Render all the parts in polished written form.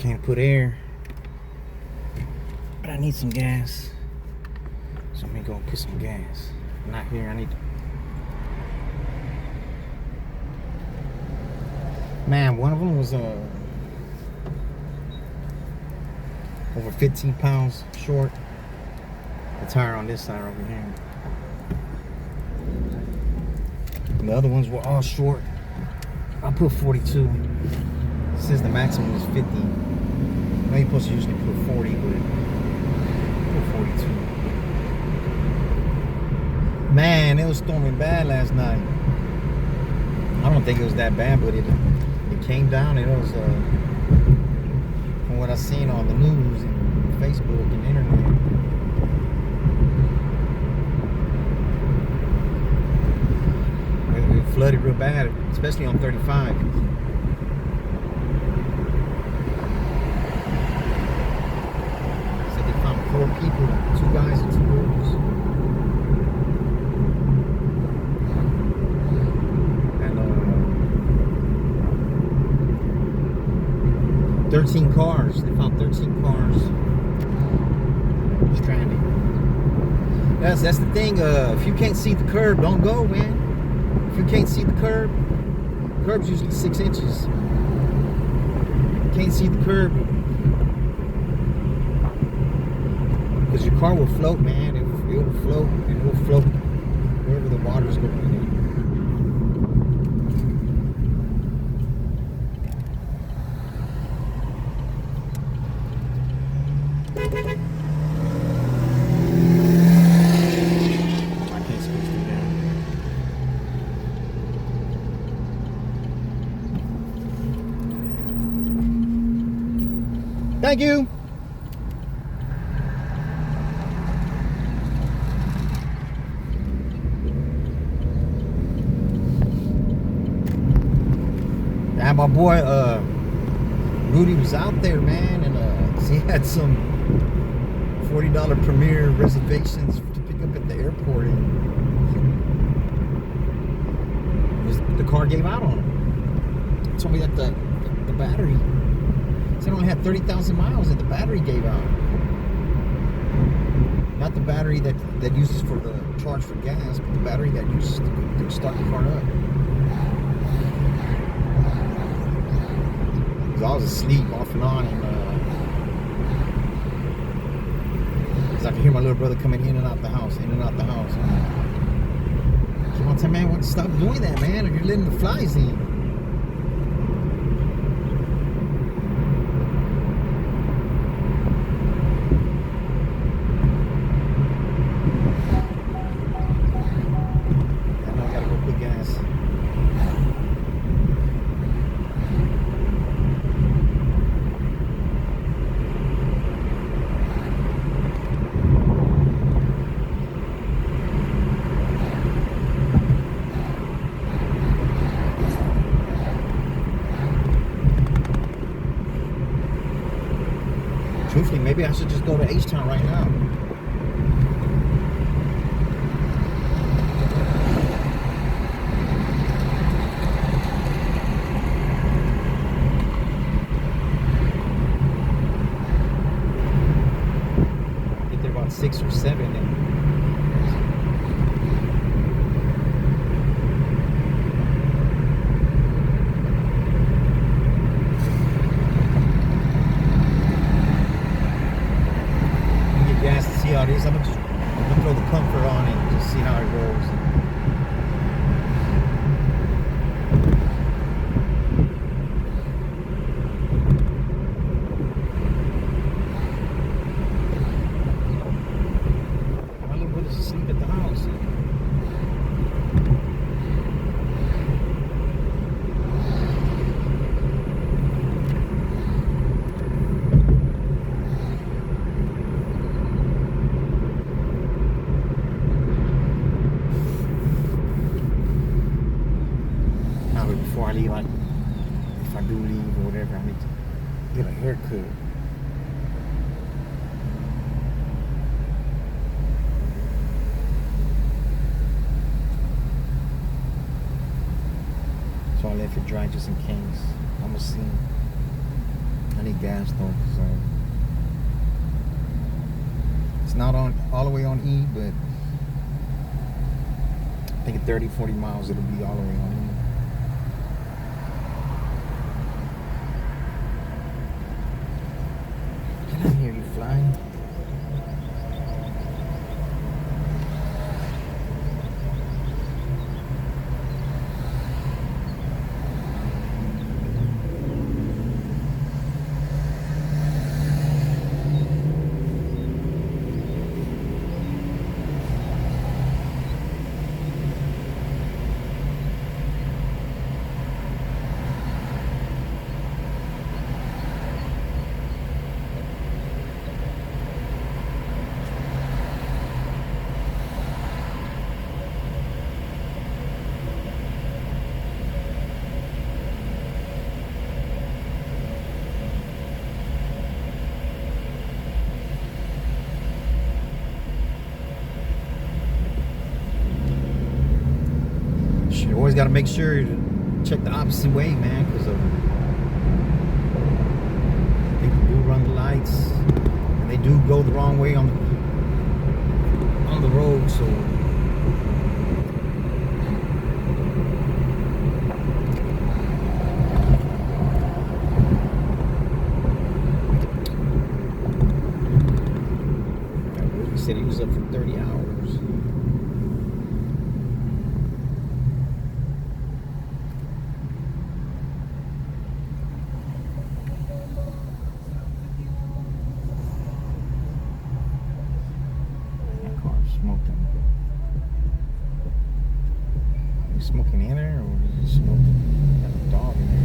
Can't put air. But I need some gas. So let me go put some gas. Not here, I need to. Man, one of them was over 15 pounds short. The tire on this side over here. And the other ones were all short. I put 42. It says the maximum is 50. I know you're supposed to usually put 40, but I put 42. Man, it was storming bad last night. I don't think it was that bad, but it came down. It was from what I seen on the news and Facebook and the internet. It flooded real bad, especially on 35. Said they found 4 people, 2 guys and 2 girls. And 13 cars. They found 13 cars stranded. That's the thing. If you can't see the curb, don't go, man. If you can't see the curb's usually 6 inches. You can't see the curb, because your car will float, man. It will float, and it will float wherever the water's going. Thank you. And my boy Rudy was out there, man, and he had some $40 Premier reservations to pick up at the airport, and the car gave out on him. He told me that the battery. It only had 30,000 miles and the battery gave out. Not the battery that uses for the charge for gas, but the battery that uses to start the car up. Because I was asleep off and on, and I could hear my little brother coming in and out the house, in and out the house. So I tell man, stop doing that, man, or you're letting the flies in. Truthfully, maybe I should just go to H-Town right now. I think they're about 6 or 7. See how it is. I'm gonna throw the comfort on and just see how it rolls. My little brother's asleep at the house. Before I leave, if I do leave or whatever, I need to get a haircut. So I left it dry just in case. I'm gonna see. I need gas though, so it's not on all the way on E, but I think at 30-40 miles it'll be all the way on E. Can I hear you flying? You always got to make sure to check the opposite way, man, because people do run the lights and they do go the wrong way on the road. So he said he was up for 30 hours. Smoking in there, or is it smoking? Got a dog in there.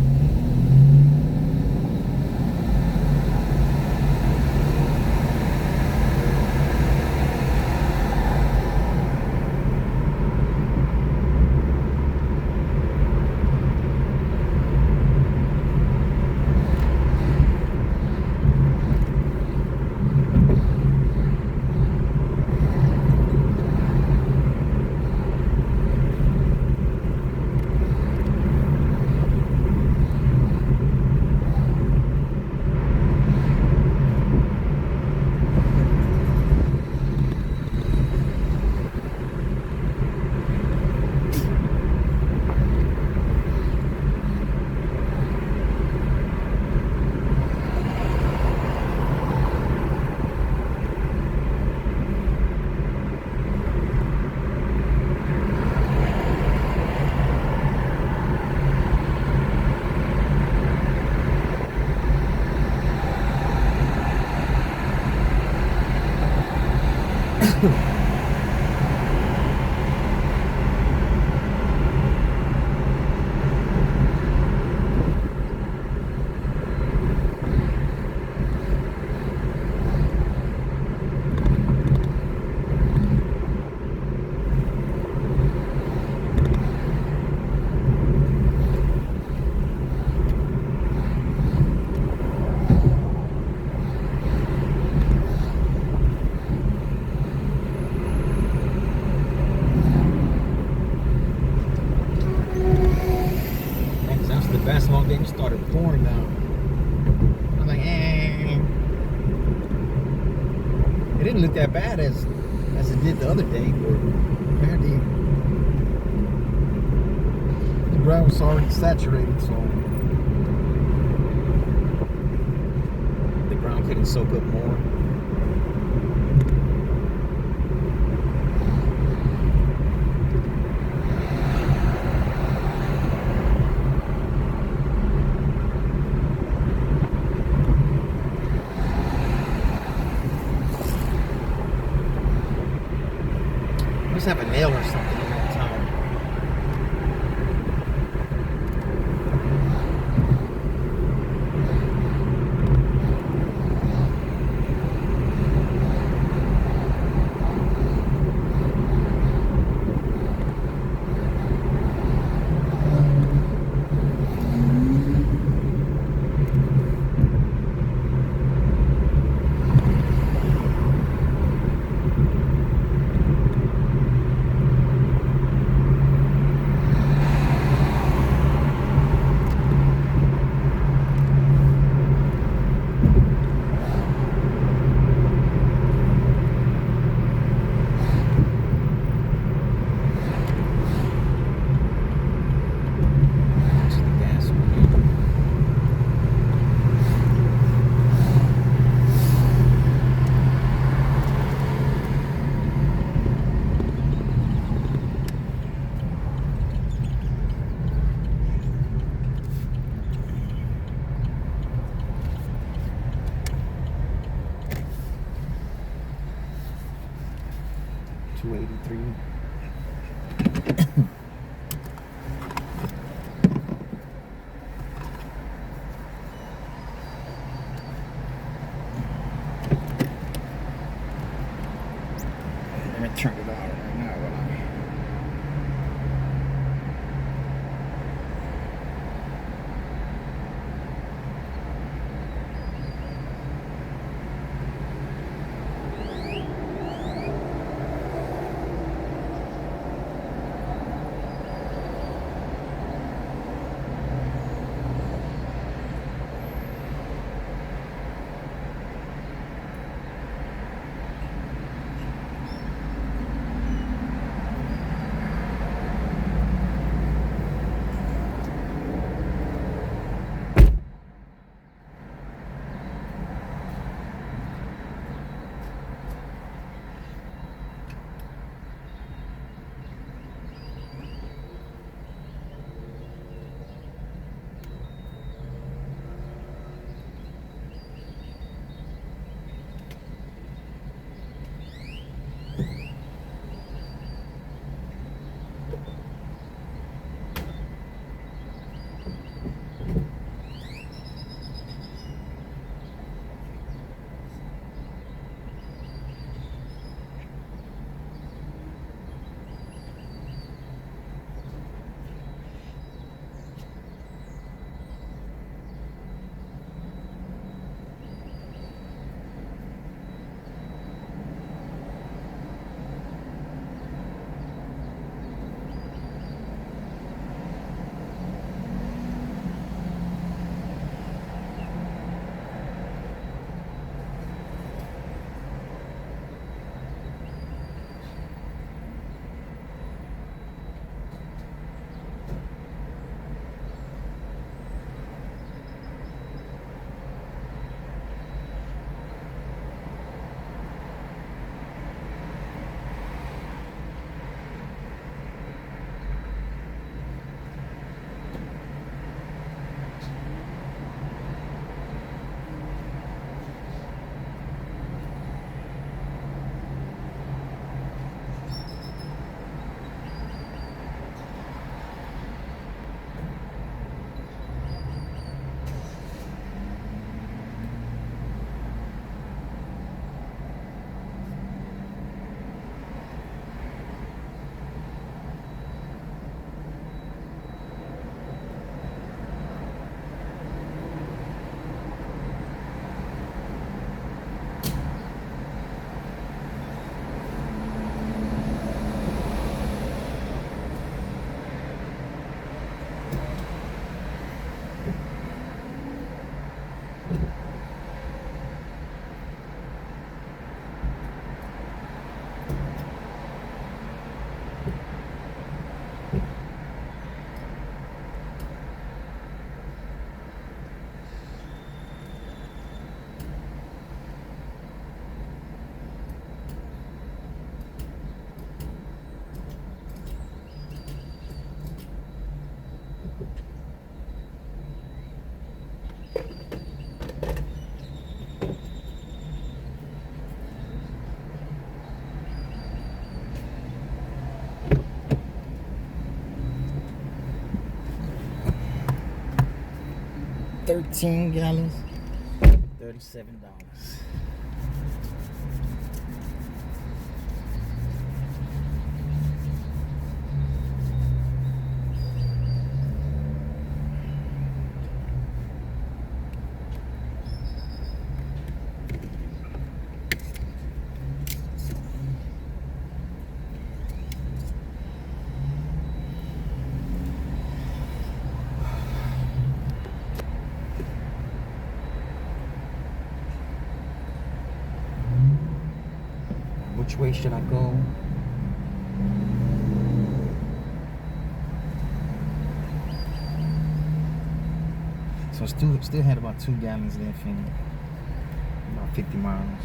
Basketball game started pouring down. I was like, eh. It didn't look that bad as it did the other day, but apparently the ground was already saturated, so the ground couldn't soak up more. Have a nail or something in that tire. 13 gallons, $37. Which way should I go? So still had about 2 gallons left in it. About 50 miles.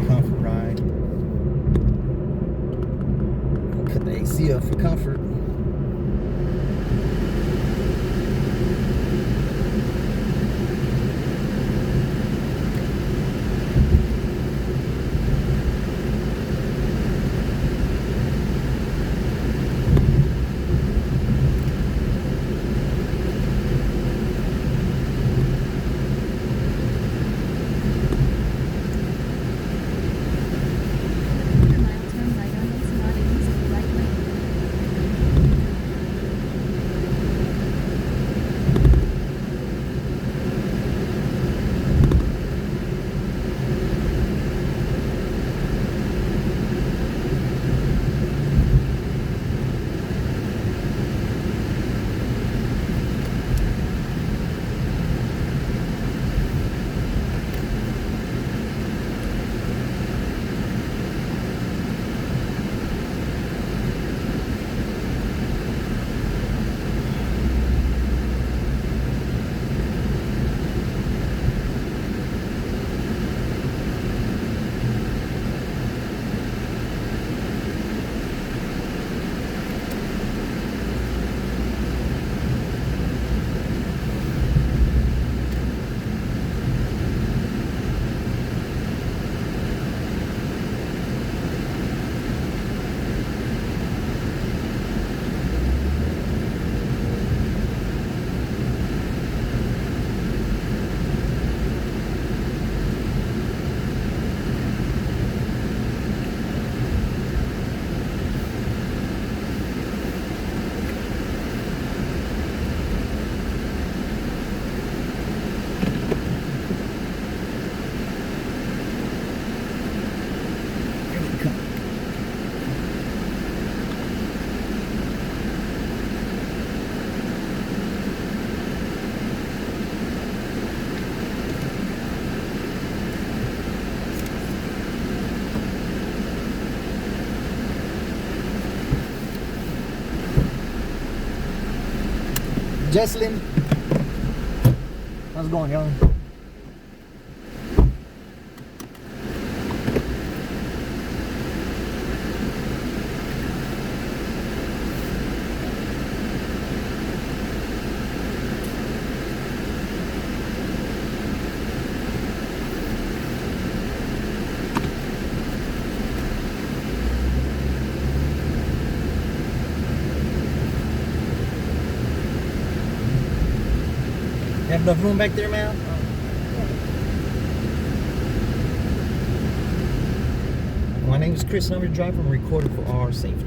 Comfort ride. Put the AC up for comfort. Jesslyn, how's it going, young? You have enough room back there, man? My name is Chris, and I'm your driver. I'm recording for our safety.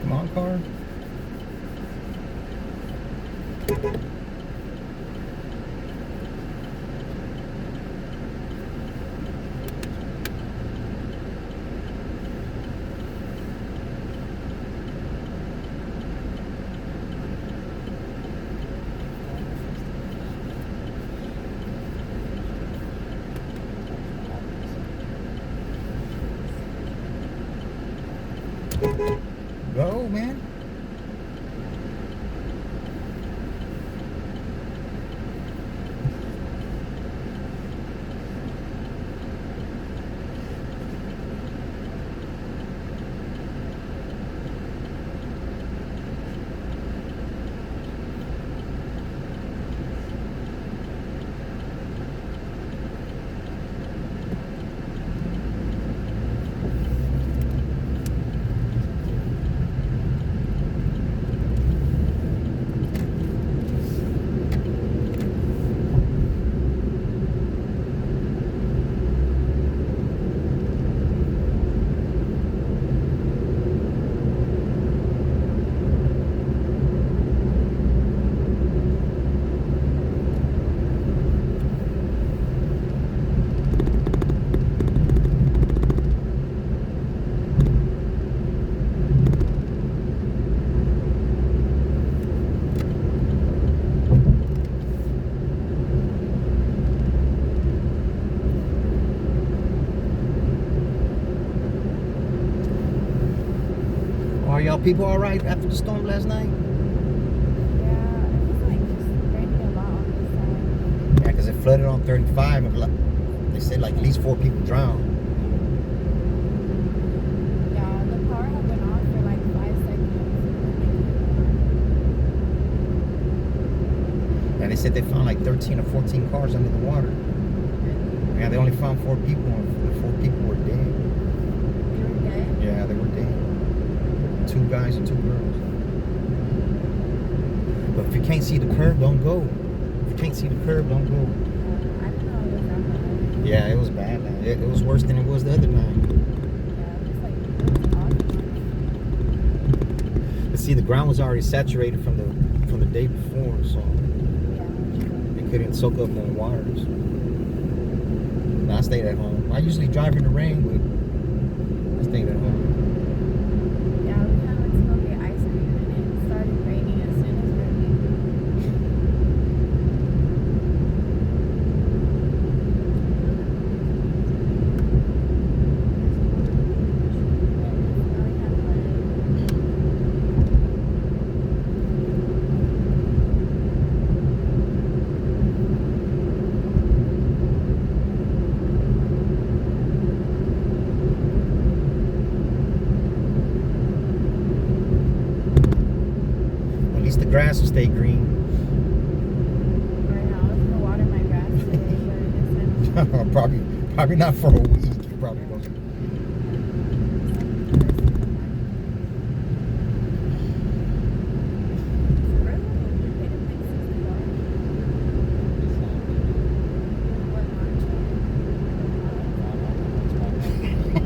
Come on, car. Go, man. Are y'all people all right after the storm last night? Yeah, it was like just raining a lot on this side. Yeah, because it flooded on 35. They said like at least 4 people drowned. Yeah, the power had went off for like 5 seconds. And they said they found like 13 or 14 cars under the water. Yeah, they only found 4 people, and the 4 people were dead. They were dead? Yeah, they were dead. 2 guys and 2 girls. But if you can't see the curb, don't go. If you can't see the curb, don't go. I didn't know it was that bad. Yeah, it was bad. It was worse than it was the other night. Yeah, it was like, it was awesome. But see, the ground was already saturated from the day before, so Yeah. it couldn't soak up more waters. And I stayed at home. I usually drive in the rain, but I stayed at home. Yeah, we had went to go get ice cream and it started raining as soon as we were leaving. Now we have like At least the grass will stay green. right now, I was gonna water my grass today, but it isn't. Probably not for a week. You probably won't.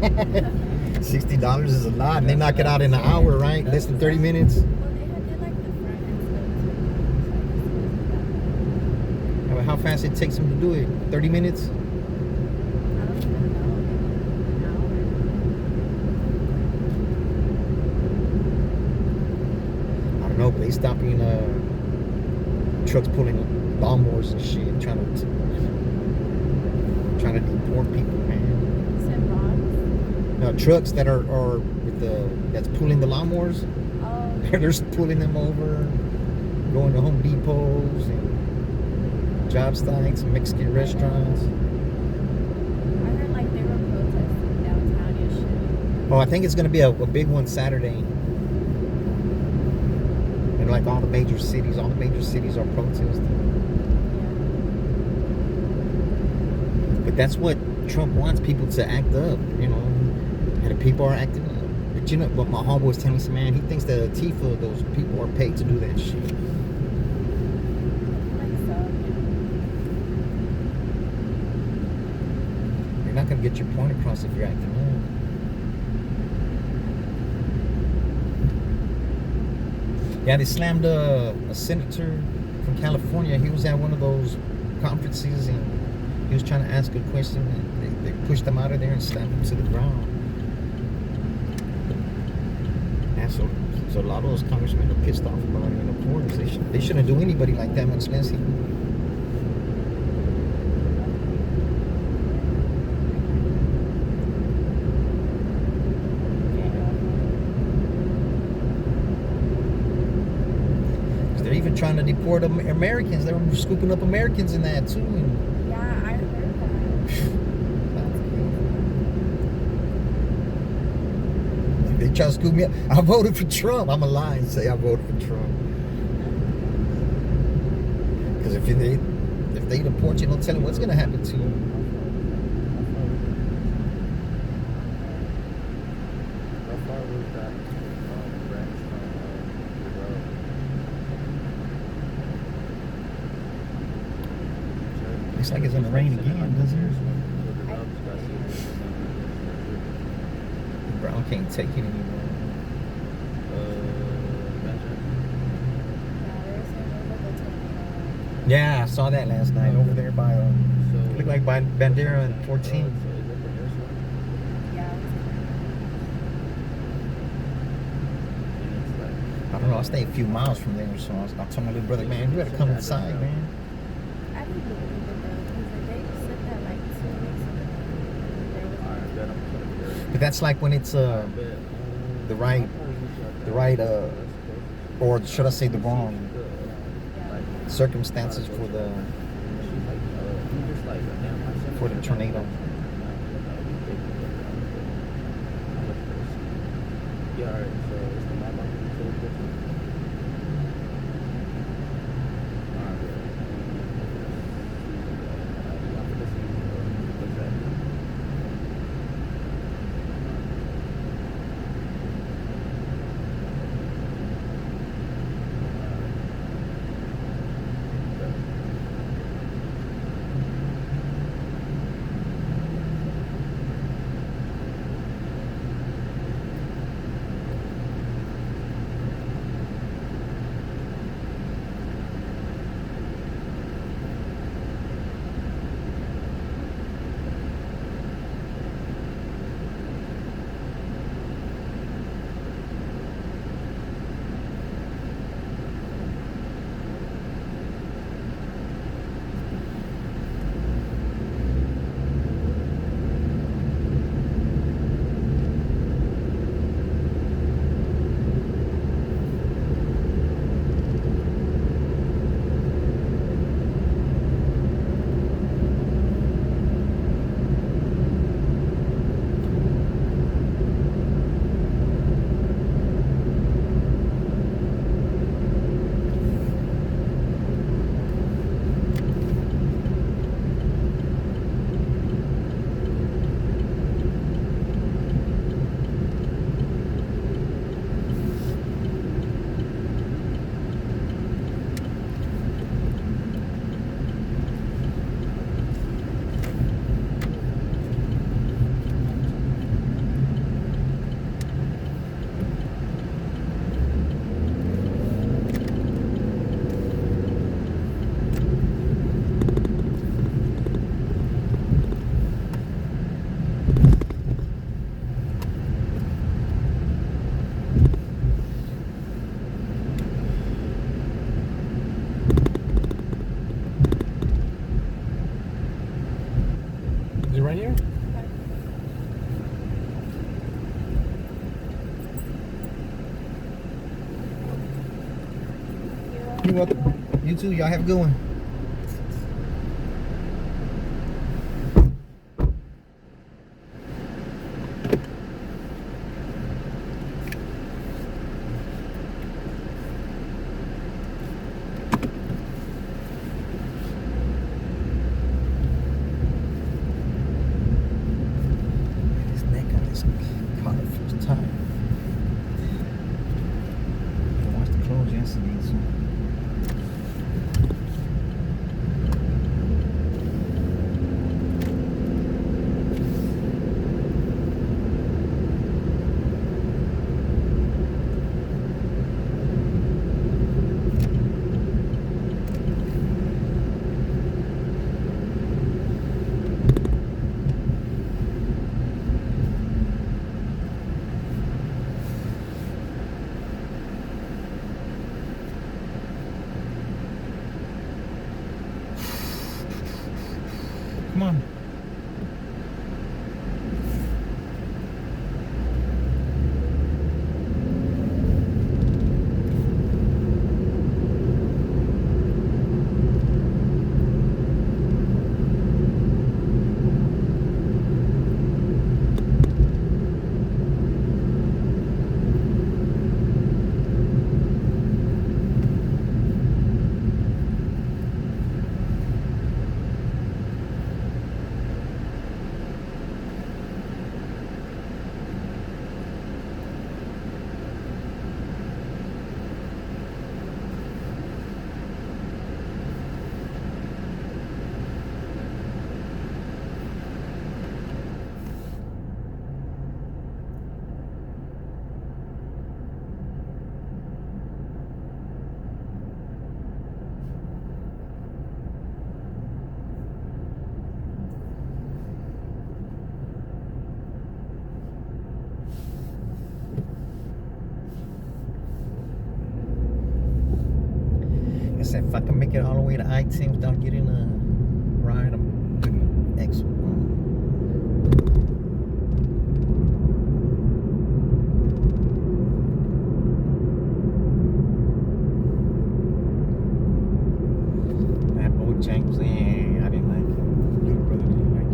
$60 is a lot, and they knock it out in an hour, right? Less than 30 minutes. Well, they did like the front and stuff too. So I guess it wasn't that bad. I mean, how fast it takes them to do it? 30 minutes? I don't even know. An I don't know, but they stopping trucks pulling lawnmowers and shit, trying to deport people, man. hour. You said bombs? No, trucks that are with that's pulling the lawnmowers. Oh, They're just pulling them over, going to Home Depots and job sites and Mexican restaurants. I heard like they were protesting downtown and shit. Oh, I think it's gonna be a big one Saturday. And like all the major cities are protesting. But that's what Trump wants people to act up, you know. And the people are acting up. But you know what my homeboy was telling me, man, he thinks the Antifa, those people are paid to do that shit. Like so, You're not gonna get your point across if you're acting up. Yeah, they slammed a senator from California. He was at one of those conferences and he was trying to ask a question. And they pushed him out of there and slammed him to the ground. And so a lot of those congressmen are pissed off about it. And of course, they shouldn't do anybody like that, much less him. They're even trying to deport Americans. They were scooping up Americans in that too. And yeah, I heard that. That's they try to scoop me up. I voted for Trump. I'm a lie and say I voted for Trump. Because if they deport you, don't tell them what's going to happen to you. Looks like it's going to rain again, doesn't it? Brown can't take it anymore. Yeah, I saw that last night over there by it looked like by Bandera and 14. I don't know, I stay a few miles from there, so I told my little brother, man, you better come inside, man. I didn't believe it though, because they said that like 2 weeks ago. But that's like when it's the right or should I say the wrong circumstances for the tornado. here. You're welcome. You too. Y'all have a good one. His neck on this car first time. I watched the clothes yesterday, so. Come on. I said, if I can make it all the way to I-10 without getting a ride, I'm doing excellent. That Bojangles, I didn't like it. Little brother didn't like it.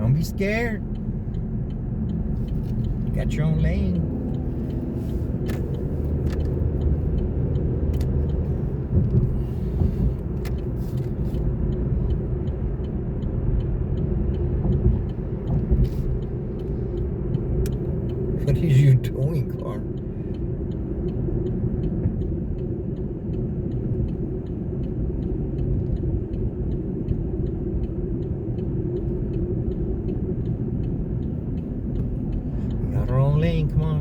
Don't be scared. You got your own lane. What are you doing, car? We got our own lane, come on.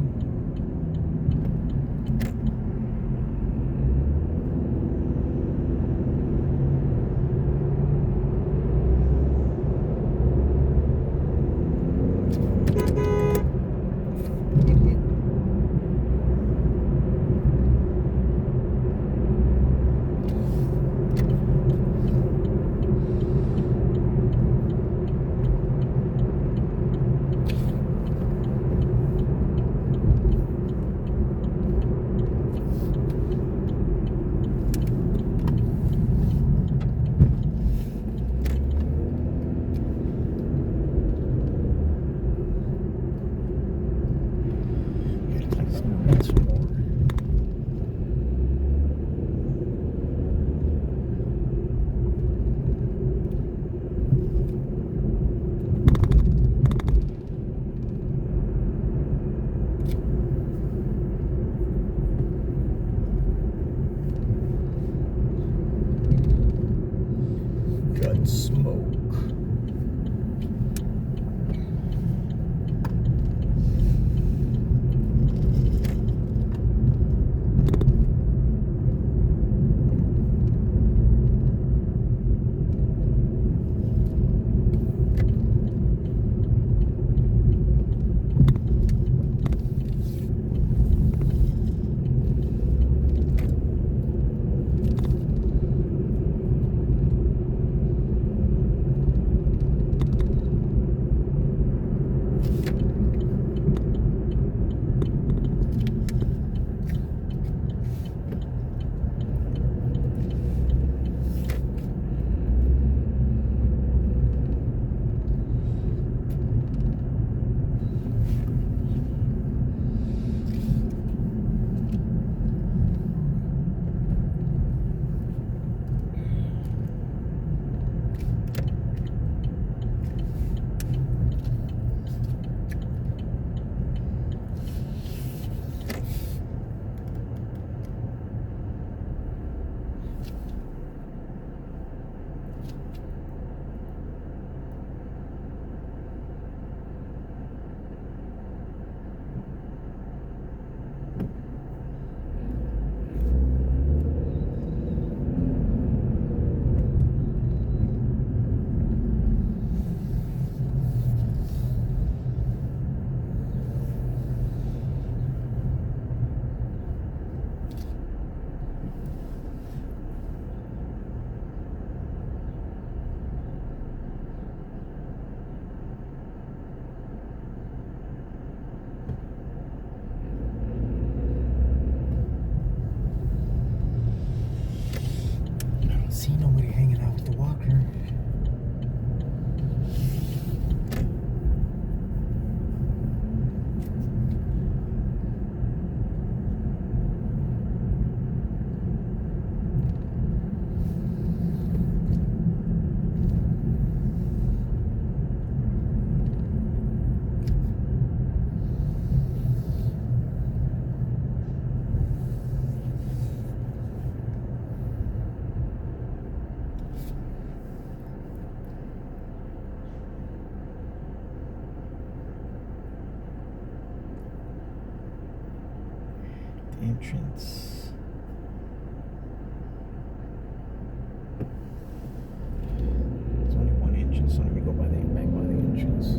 Gun smoke. See nobody hanging out with the walker. Entrance. There's only one entrance, so let me go by the back by the entrance.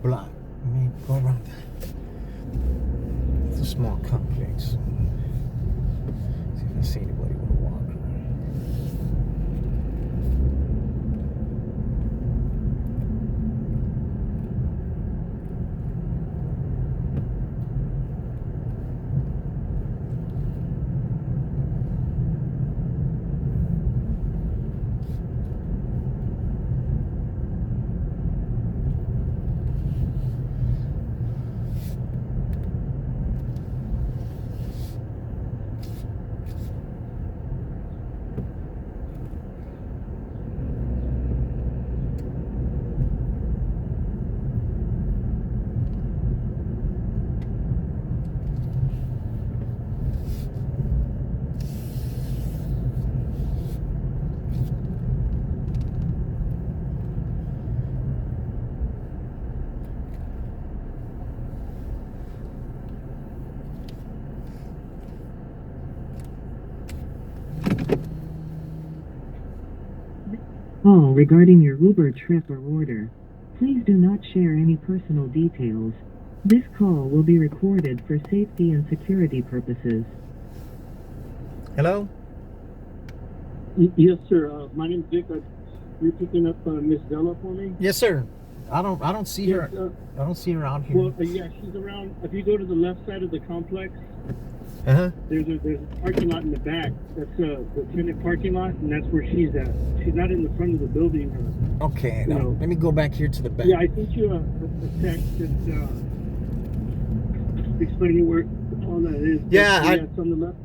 block. Let me go around. It's a small complex. See if I see anybody with a walker. Call regarding your Uber trip or order. Please do not share any personal details. This call will be recorded for safety and security purposes. Hello? Yes, sir. My name's Vic. You're picking up Miss Della for me? Yes, sir. I don't see her. Yes, I don't see her out here. well, yeah, she's around. If you go to the left side of the complex, Uh-huh. there's a parking lot in the back. That's the tenant parking lot, and that's where she's at. She's not in the front of the building. Okay. No. Now, let me go back here to the back. Yeah, I sent you a text that's explaining where all that is. Yeah, It's on the left.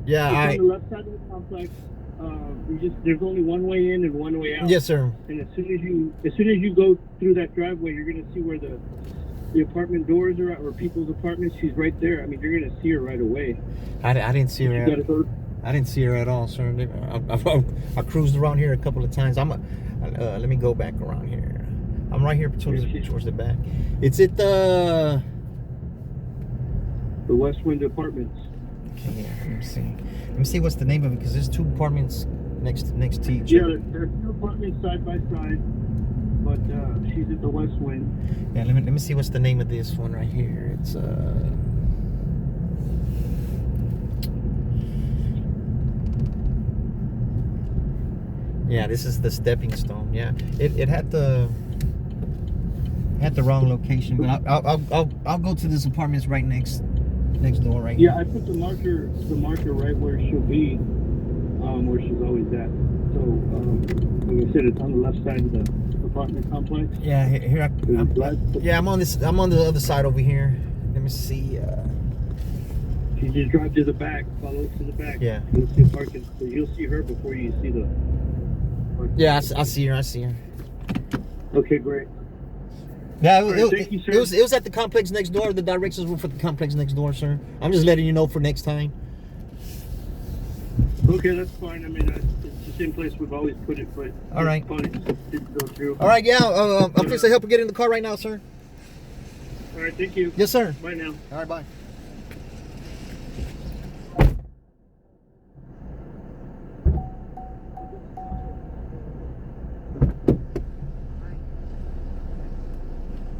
Yeah, It's on the left side of the complex. There's only one way in and one way out. Yes, sir. And as soon as you go through that driveway, you're gonna see where the apartment doors are at, or people's apartments. She's right there. I mean, you're gonna see her right away. I didn't see her. You gotta go. I didn't see her at all, sir. I cruised around here a couple of times. Let me go back around here. I'm right here towards the back. It's at the West Wind Apartments. Okay, yeah, let me see. Let me see what's the name of it, because there's two apartments next to each Yeah, other. there's two apartments side by side, but she's at the West Wind. Yeah, let me see what's the name of this one right here. It's yeah, this is the Stepping Stone. Yeah, it had the wrong location, but I'll go to this apartments right next door right Yeah, here. I put the marker right where she'll be, where she's always at. So, like I said, it's on the left side of the apartment complex. Yeah, here I'm on this. I'm on the other side over here. Let me see. She just drive to the back, follow to the back. Yeah. You'll see parking. So you'll see her before you see the parking. Yeah, I see her. I see her. Okay, great. Yeah, Right, thank you, sir. it was at the complex next door. The directions were for the complex next door, sir. I'm just letting you know for next time. Okay, that's fine. I mean, it's the same place we've always put it, but All right. it's fine. It didn't go through. All right, yeah. I'm fixing to help you get in the car right now, sir. All right, thank you. Yes, sir. Bye now. All right, bye.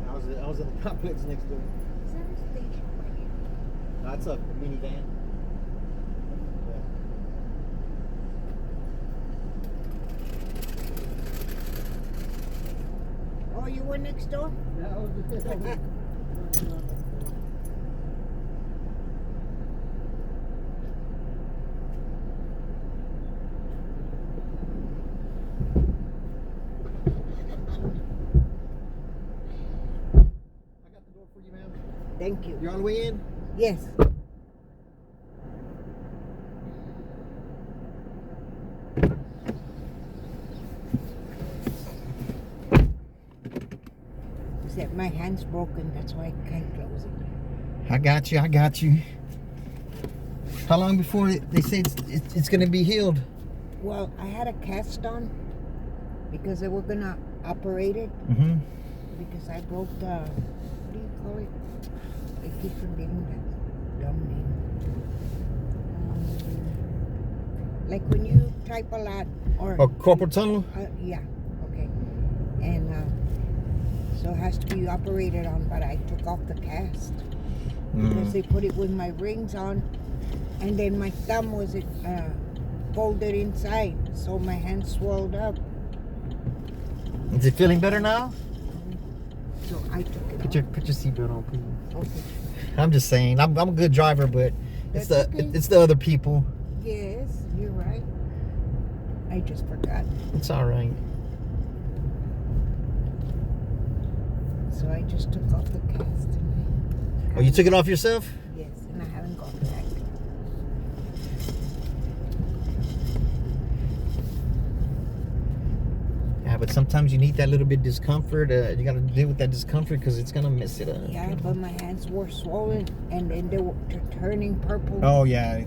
I was in the complex next door. Is that a station wagon? That's a minivan. Oh, you were next door? I got the door for you, ma'am. Thank you. You're on the way in? Yes. Is that my hand's broken? That's why I can't close it. I got you. I got you. How long before they say it's going to be healed? Well, I had a cast on because they were gonna operate it Mm-hmm. because I broke the, what do you call it? I keep forgetting that dumb name. Like when you type a lot or Oh, corporate tunnel? yeah, okay. And So it has to be operated on, but I took off the cast because they put it with my rings on, and then my thumb was folded inside, so my hand swelled up. Is it feeling better now? So I took it Put off. your seatbelt on, please. Okay. I'm just saying, I'm a good driver, but it's That's the okay. it's the other people. Yes, you're right. I just forgot. It's all right. So I just took off the cast. And Oh, you took it off yourself? Yes, and I haven't gone back. Yeah, but sometimes you need that little bit of discomfort. You got to deal with that discomfort because it's gonna mess it up. Yeah, but my hands were swollen, and then they were turning purple. Oh yeah,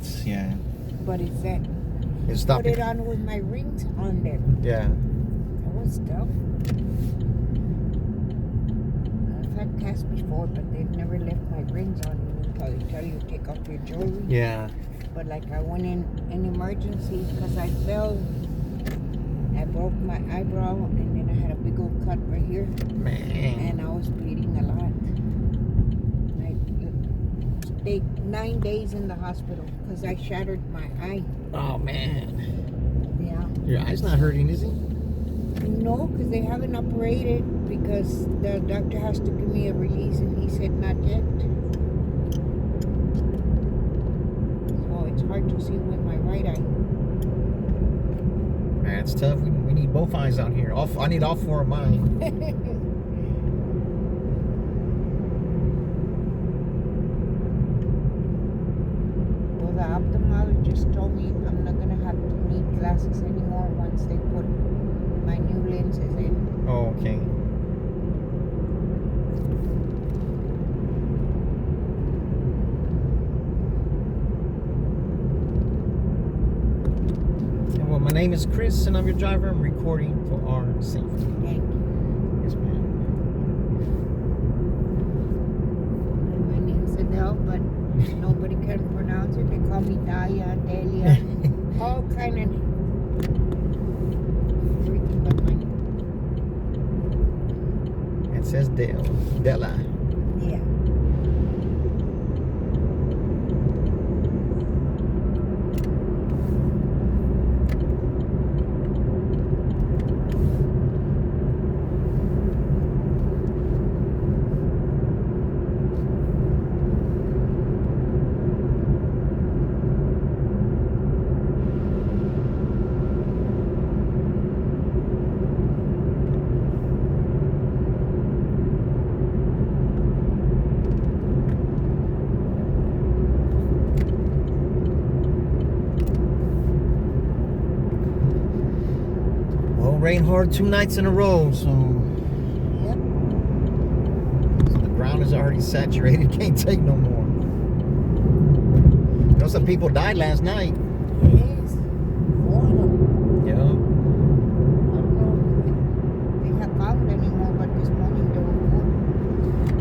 But it's that. it's Put stopping. it on with my rings on them. Yeah. That was tough. I've had casts before, but they've never left my rings on until they tell you to take off your jewelry. Yeah. But like I went in an emergency because I fell. I broke my eyebrow, and then I had a big old cut right here, Man. and I was bleeding a lot. I stayed 9 days in the hospital because I shattered my eye. Oh man. Yeah. Your eye's not hurting, is it? No, because they haven't operated because the doctor has to give me a release, and he said not yet. So it's hard to see with my right eye. Man, it's tough. We need both eyes out here. I need all four of mine. Well, the ophthalmologist told me I'm not going to have to need glasses anymore once they put my new lenses in. Oh, okay. Well, my name is Chris, and I'm your driver. I'm recording for our safety. Thank you. Yes, ma'am. And my name's Adele, but nobody can pronounce it. They call me Daya, Delia, all kind of everything but mine. It says Della. Yeah. Well, rained hard 2 nights in a row, so Yep. the ground is already saturated. Can't take no more. You know, some people died last night. Yes. 4 of them. Yeah. I don't know if they have found anymore, but this morning there were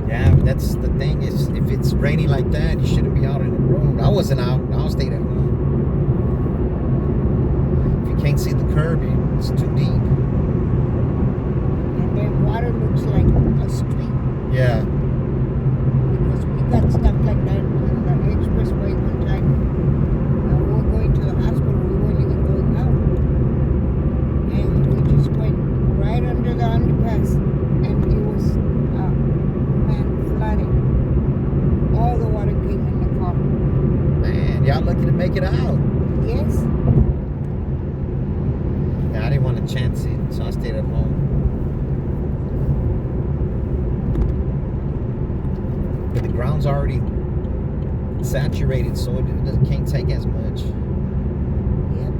4. Yeah, but that's the thing is, if it's raining like that, you shouldn't be out in the road. I wasn't out. I stayed at home. If you can't see the curb, it's too deep. And then water looks like a street Yeah. because we got stuck like that on the expressway one time. And we were going to the hospital. We weren't even going out. And we just went right under the underpass. And it was, flooded. All the water came in the car. Man, y'all lucky to make it out. Yes. Yeah, I didn't want to chance it, so I stayed at home. But the ground's already saturated, so it can't take as much. Yep.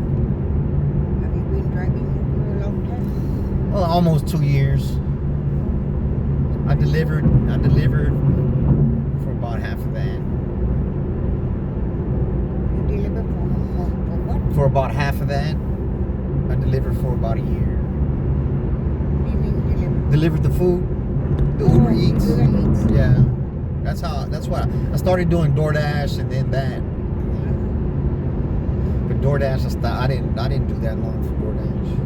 Have you been driving for a long time? Well, almost 2 years. I delivered for about half of that. You deliver for what? For about half of that, I delivered for about a year. What do you mean deliver? Delivered the food, the Oh, Uber you Eats. do the Eats? Yeah. That's why I started doing DoorDash and then that. But DoorDash, I didn't do that long for DoorDash.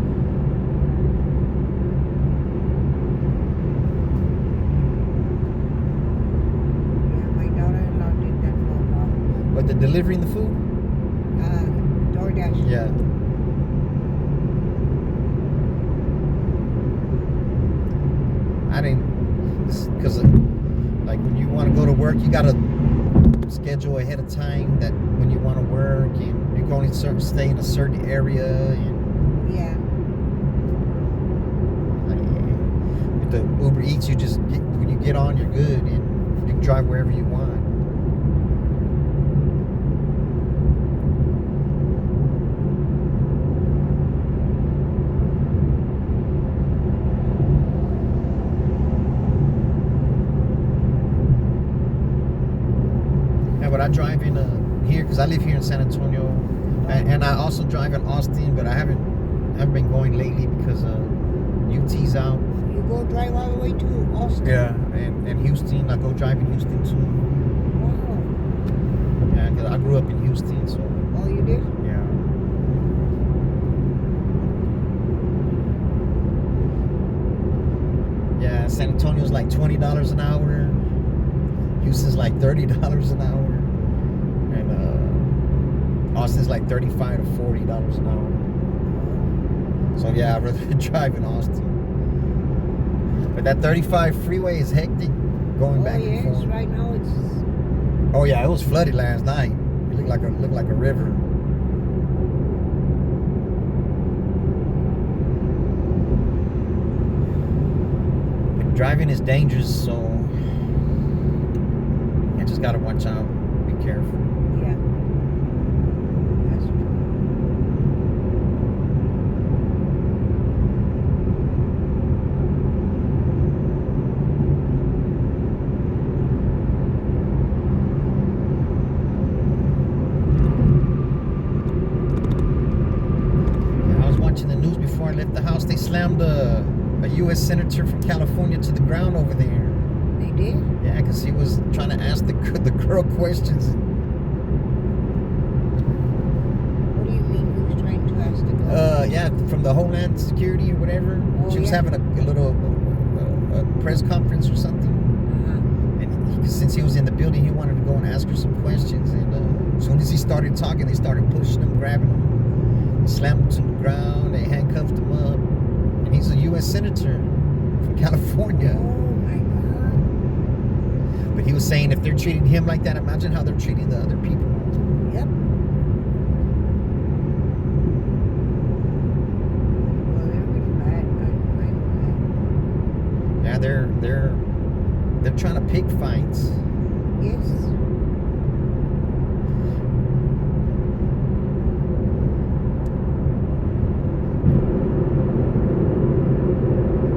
Yeah, my daughter-in-law did that for a while. But the delivering the food? DoorDash. Yeah. I didn't, because like when you want to go to work, you gotta schedule ahead of time that when you want to work, and you can only stay in a certain area, and Yeah. like, with the Uber Eats, you just when you get on, you're good, and you can drive wherever you want. But I drive in here because I live here in San Antonio, and I also drive in Austin, but I haven't been going lately because UT's out. You go drive all the way to Austin. Yeah, and Houston. I go drive in Houston too. Wow. Yeah, because I grew up in Houston, so Oh, you did? yeah. Yeah, San Antonio's like $20 an hour. Houston's like $30 an hour. And Austin's like $35 to $40 an hour. So yeah, I'd rather drive in Austin. But that 35 freeway is hectic going back and forth. Right now it's. Oh yeah, it was flooded last night. It looked like a river. But driving is dangerous, so you just gotta watch out. Be careful. Yeah. That's true. Yeah, I was watching the news before I left the house. They slammed a U.S. senator from California to the ground over there. They did? Yeah, because he was trying to ask the girl questions. What do you mean he was trying to ask the girl? Yeah, from the Homeland Security or whatever. Oh, She was yeah. having a little press conference or something. And since he was in the building, he wanted to go and ask her some questions. And as soon as he started talking, they started pushing him, grabbing him, slammed him to the ground. They handcuffed him up. And he's a U.S. senator from California. Oh my God. But he was saying if they're treating him like that, imagine how they're treating the other people. Yep. Well, they're really bad. I know Yeah, they're trying to pick fights. that. Yes.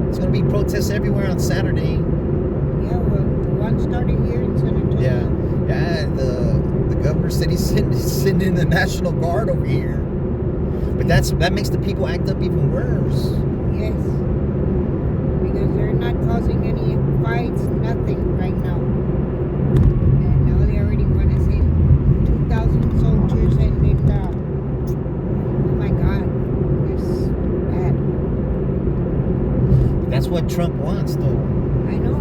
There's gonna be protests everywhere on Saturday. Yeah, well, one started here in San Antonio. Yeah, the governor said he's sending the National Guard over here. But that makes the people act up even worse. Yes. Because they're not causing any fights, nothing right now. And now they already want to send 2,000 soldiers and then, oh my God, it's bad. That's what Trump wants, though. I know.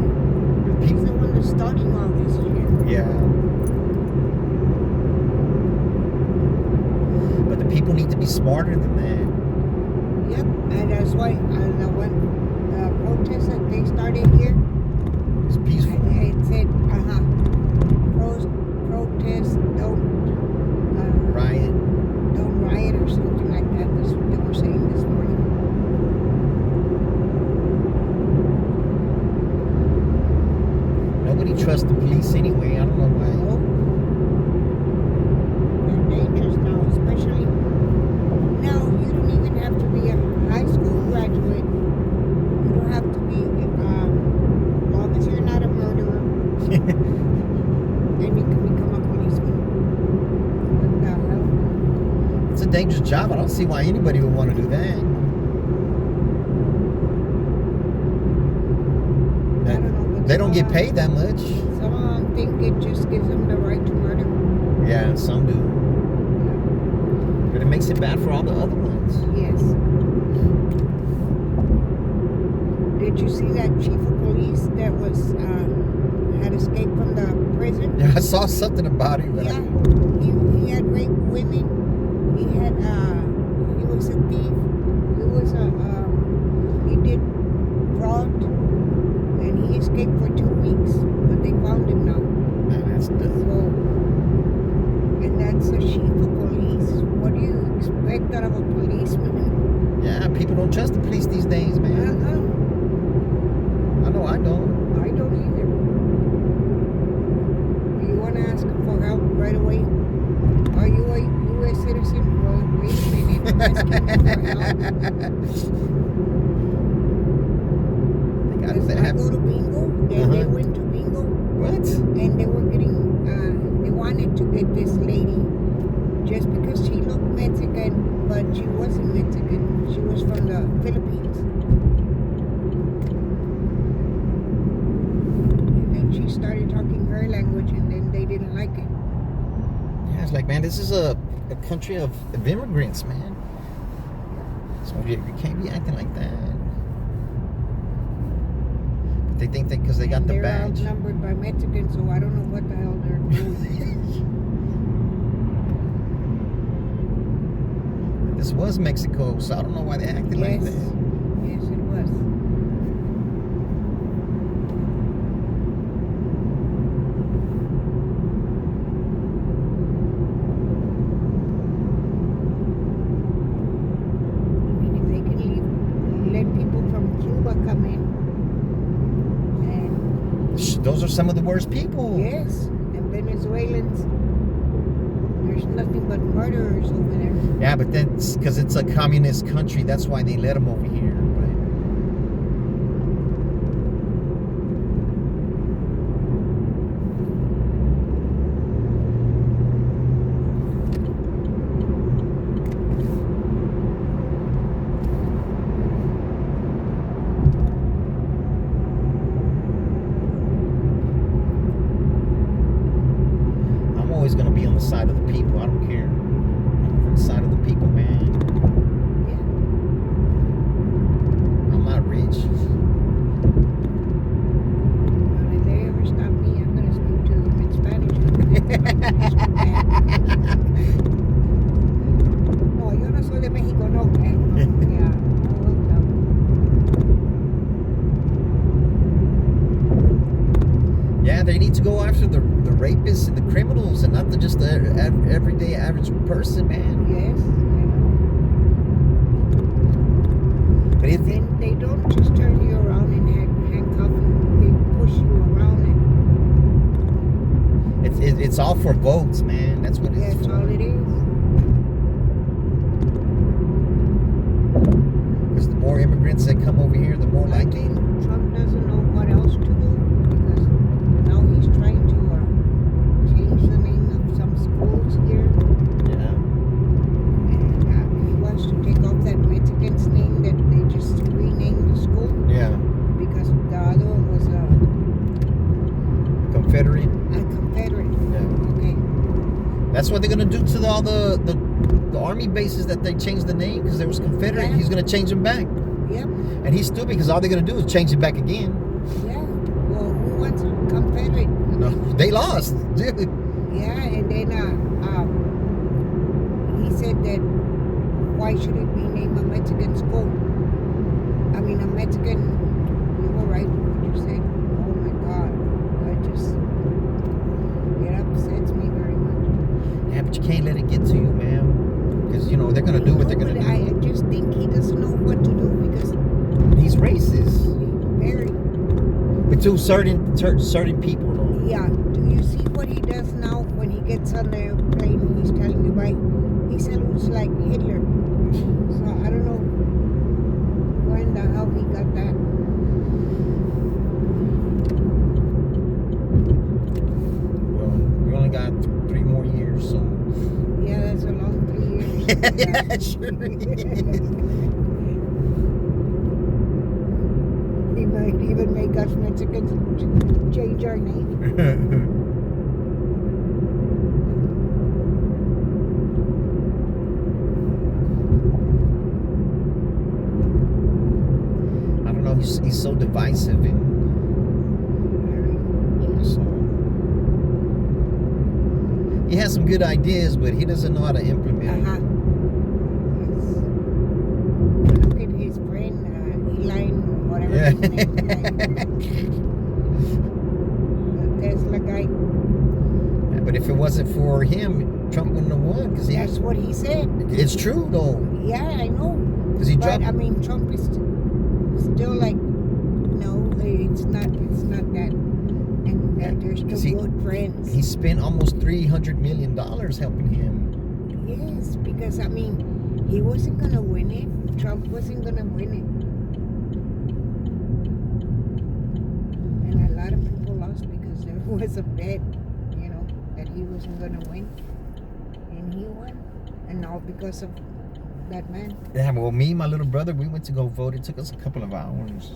The He's people, the one that's starting all this shit. yeah. But the people need to be smarter than that. Yep, and that's why the protest that they started here, It's peaceful. it said, protest, Riot. don't riot or something like that. That's what they were saying this morning. Nobody trusts the police anyway. I don't know why. Oh, they're dangerous now, especially now. You don't even have to be a high school graduate. You don't have to be, as long as you're not a murderer, then you can become a policeman. What the hell? It's a dangerous job. I don't see why anybody would want to do that. I don't know. But They don't get paid that much. Some of them think it just gives them the right to murder. Yeah, some do. But it makes it bad for all the other ones. Yes. Did you see that chief of police that was had escaped from the prison? Yeah, I saw something about it. But Yeah, he had raped women. He had he was a thief. He was he did fraud, and he escaped for 2 weeks. But they found him now. Man, that's So, dumb. and that's a chief of police. What do you expect out of a policeman? Yeah, people don't trust the police these days, man. I know I don't. I don't either. You want to ask him for help right away? Are you a U.S. citizen? Well, wait a minute. I'm asking you for help. Because I go to bingo. They went to bingo. What? And they were getting, they wanted to get this lady just because she looked Mexican, but she wasn't Mexican. She was from the Philippines. And then she started talking her language, and then they didn't like it. Yeah, it's like, man, this is a country of immigrants, man. So you can't be acting like that. But they think that because they got And the they're badge. outnumbered by Mexicans, so I don't know what the hell they're doing. This was Mexico, so I don't know why they acted like Yes. that. Yes, it was. I mean, if they can let people from Cuba come in, and Those are some of the worst people. yes, and Venezuelans, there's nothing but murderers over there. Yeah, but then because it's a communist country, that's why they let them over here. But I'm always gonna be on the side of the people. I don't care. I'm on the side of the people, man. Yeah. I'm not rich. Well, if they ever stop me, I'm gonna speak to them in Spanish. No, yo no soy de México, no. Yeah, I will tell them. Yeah, they need to go after the rapists and the criminals and not just the everyday average person, man. Yes, I know. But if Then they don't just turn you around and handcuff you. They push you around and it's all for votes, man. That's what it's that's for. all it is. Because the more immigrants that come over here, the more I likely. think Trump doesn't know what else to do because now he's trying to change the name of some schools here. Yeah. And he wants to take off that Mexican's name that they just renamed the school Yeah. because the other one was a Confederate. Confederate. Yeah. Okay. That's what they're gonna do to all the army bases that they changed the name because there was Confederate. Yeah. He's gonna change them back, Yep. and he's stupid because all they're gonna do is change it back again. Yeah. Well, who wants Confederate? No, they lost, dude. Yeah, and then he said that why should it be named a Mexican school? I mean, a Mexican. You were right what you said. Oh my God, it upsets me very much. Yeah, but you can't let it get to you, man. Because you know they're gonna do what they're gonna No, do. but I just think he doesn't know what to do because He's racist, he's very. but to certain people, though. Yeah. Do you see what he does now when he gets on the airplane? He's telling you right. He salutes like Hitler. So I don't know when the hell he got that. Well, we only got 3 more years, so. Yeah, that's a long 3 years. Yeah, sure is. He might even make us Mexicans change our name. I don't know. He's so divisive, and so he has some good ideas, but he doesn't know how to implement. Uh-huh. Yes. Look at his friend, Eli, whatever Yeah. his name is. Tesla guy. But if it wasn't for him, Trump wouldn't have won. Because That's what he said. it's true though. Yeah, I know. Because he But dropped. I mean, Trump is still like, no, it's not that. And that they're 'Cause still good friends. He spent almost $300 million helping him. Yes, because I mean, he wasn't gonna win it. Trump wasn't gonna win it. And a lot of people lost because there was a bet, you know, that he wasn't gonna win. And he won. And all because of that man. Yeah, well, me and my little brother, we went to go vote. It took us a couple of hours.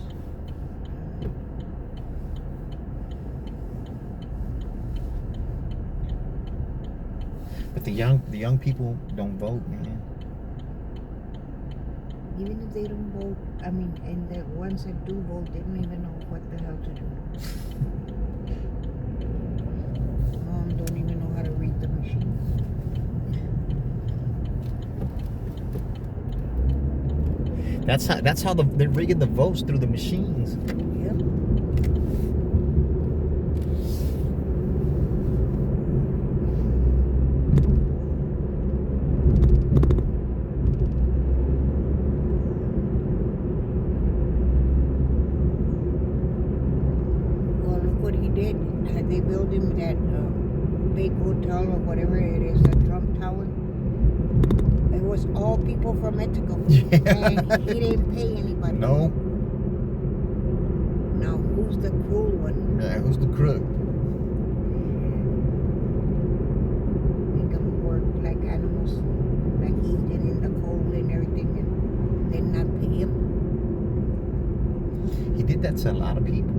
But the young people don't vote, man. Even if they don't vote, I mean, and the ones that do vote, they don't even know what the hell to do. Mom don't even know how to read the machine. That's how they're rigging the votes through the machines. Yep. Well, look what he did. They built him that big hotel or whatever it is, the Trump Tower. It was all people from Mexico. And he didn't pay anybody. No. Now, who's the cool one? Yeah, who's the crook? Make them work like animals, like eating in the cold and everything, and then not pay him. He did that to a lot of people.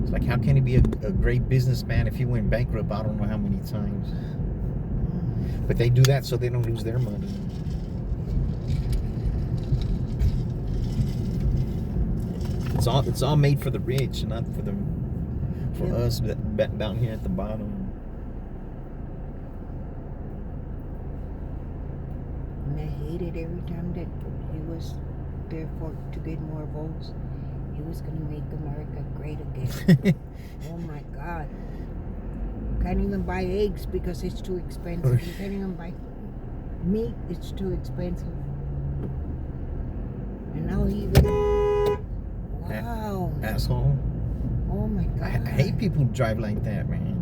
It's like, how can he be a great businessman if he went bankrupt I don't know how many times? But they do that so they don't lose their money. It's all made for the rich, not for us down here at the bottom. And I hated every time that he was there to get more votes. He was gonna make America great again. Oh my God! Can't even buy eggs because it's too expensive. You can't even buy meat; it's too expensive. And now he even wow, Asshole. oh my God! I hate people who drive like that, man.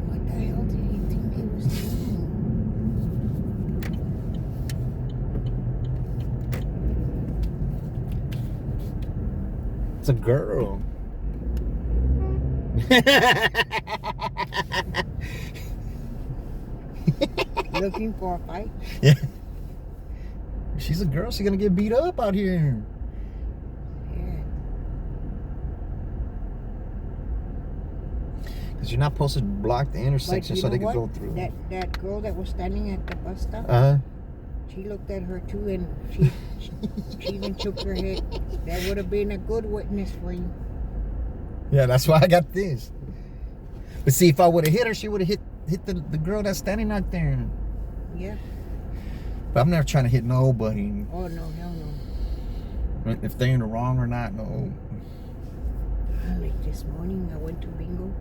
What the hell did he think he was doing? It's a girl. Looking for a fight? Yeah. She's a girl. She's gonna get beat up out here. Yeah. Because you're not supposed to block the intersection But you so know they can what? go through. That girl that was standing at the bus stop, she looked at her too, and she even shook her head. That would have been a good witness for you. Yeah, that's why I got this. But see, if I would have hit her, she would have hit the girl that's standing out there. Yeah. But I'm never trying to hit nobody. Oh no, hell no. If they're in the wrong or not, no. Like this morning, I went to bingo,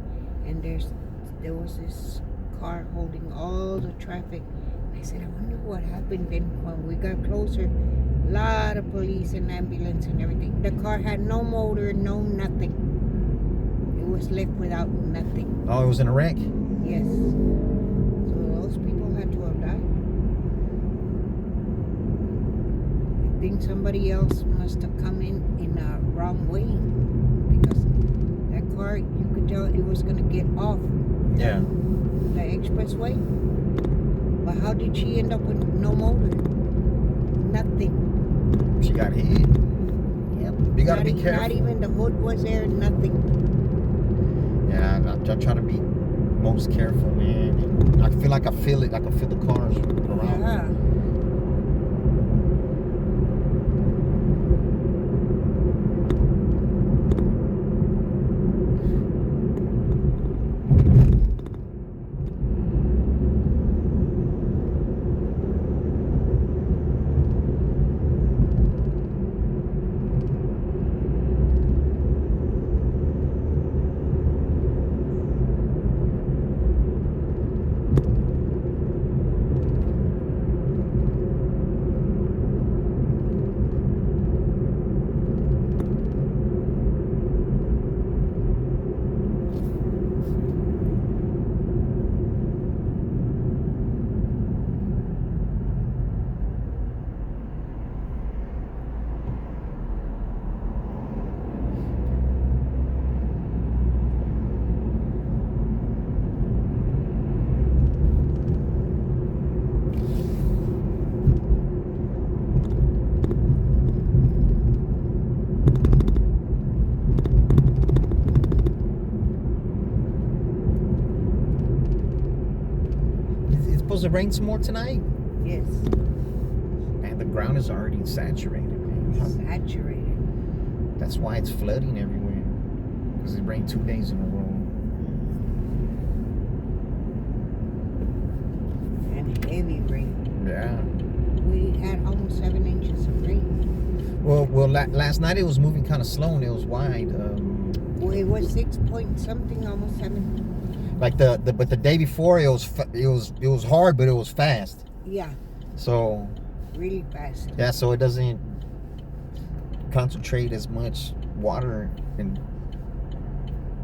and there was this car holding all the traffic. I said, I wonder what happened. Then when we got closer, a lot of police and ambulance and everything. The car had no motor, no nothing. It was left without nothing. Oh, it was in a wreck? Yes. So those people had to have died. think somebody else must have come in a wrong way, because that car, you could tell it was going to get off Yeah. the expressway. But how did she end up with no motor? Nothing. She got hit. Yep. You gotta Not be careful. Not even the hood was there. Nothing. Yeah, I'm trying to be most careful, man. I feel like I feel it. I can feel the cars around. Yeah. It's supposed to rain some more tonight. Yes. Man, the ground is already saturated, man. Saturated. That's why it's flooding everywhere. Because it rained 2 days in a row. And heavy rain. Yeah. We had almost 7 inches of rain. Well, last night it was moving kind of slow and it was wide. Well, it was 6 point something, almost 7. Like but the day before it was hard, but it was fast. Yeah, So really fast. yeah, so it doesn't concentrate as much water. And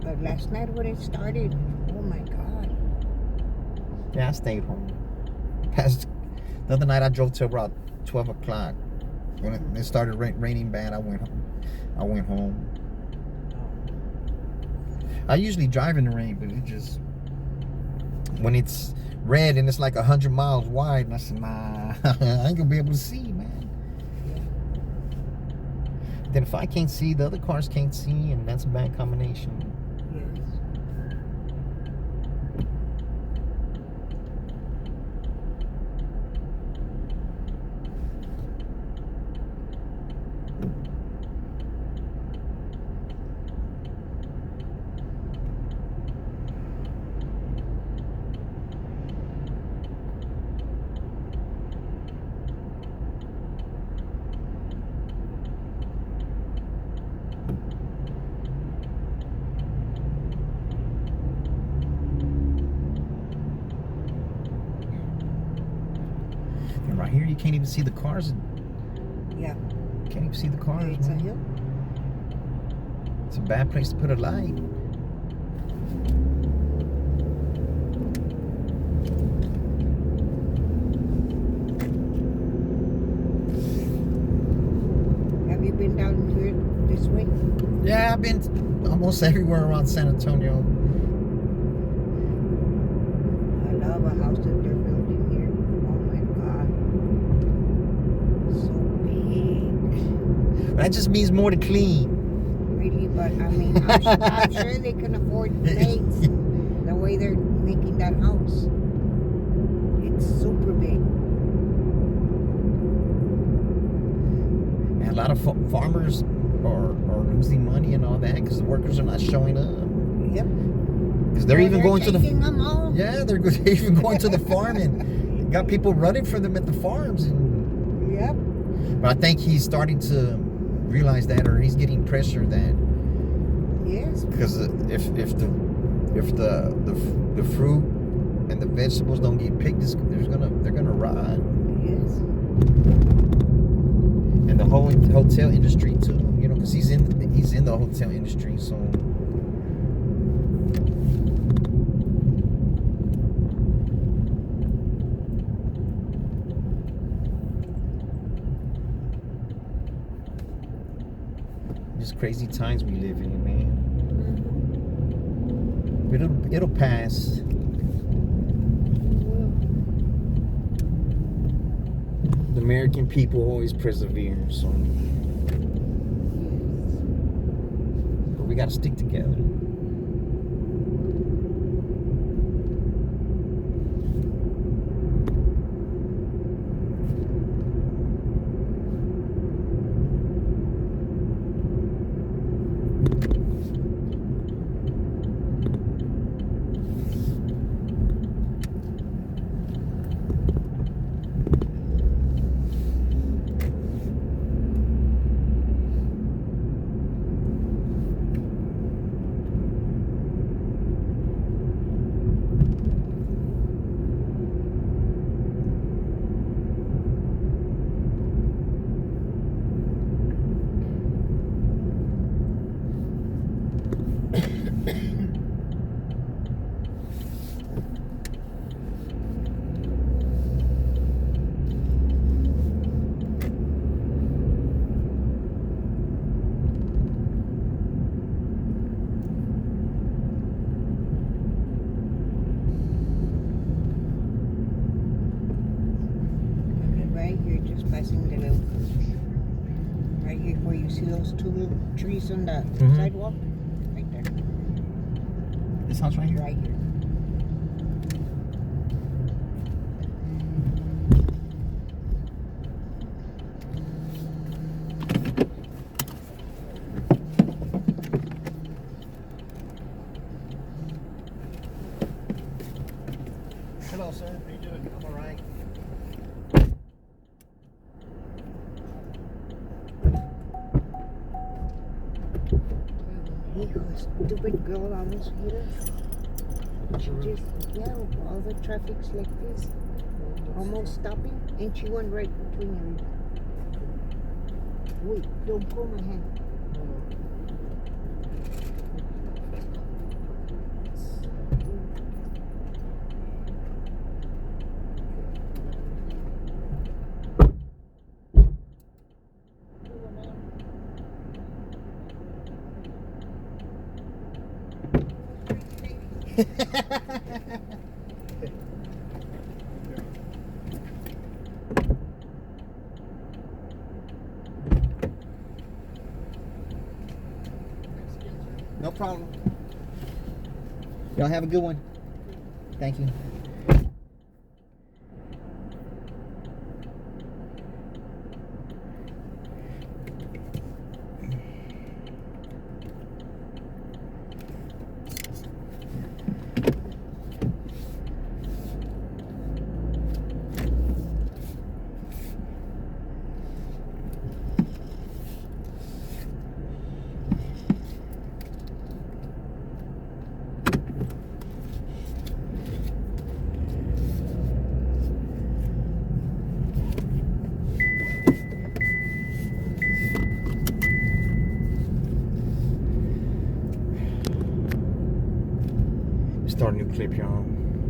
But last night when it started, oh my God. yeah, I stayed home. The other night I drove till about 12 o'clock. When it started raining bad, I went home. I usually drive in the rain, but it just, when it's red and it's like 100 miles wide, and I said, nah, I ain't gonna be able to see, man. Then if I can't see, the other cars can't see, and that's a bad combination. Yes. And right here, you can't even see the cars. Yeah. Can't even see the cars, It's a man. hill. It's a bad place to put a light. Have you been down here this way? Yeah, I've been almost everywhere around San Antonio. I love a house that they're building here. Oh my God. So big. That just means more to clean. Really, but I mean, I'm sure they can afford things the way they're making that house. It's super big. And a lot of farmers are losing money and all that because the workers are not showing up. Yep. Because they're even going to the taking them home. yeah, they're even going to the farm and got people running for them at the farms. And Yep. but I think he's starting to realize that, or he's getting pressure that Yes. because if the fruit and the vegetables don't get picked, they're gonna rot. Yes. And the whole hotel industry too, you know, because he's in the hotel industry, so. crazy times we live in, man. Mm-hmm. It'll pass. Well, The American people always persevere, so but we gotta stick together. right here, just passing the little. Right here, where you see those two little trees on the sidewalk, right there, This house right here? right here. Hello, sir. How you doing? I'm all right. Hijo, stupid girl almost hit her. She just, yeah, all the traffic's like this, almost stopping, and she went right between them. Wait, don't pull my hand. No problem. Y'all have a good one. Thank you. Start a new clip, y'all.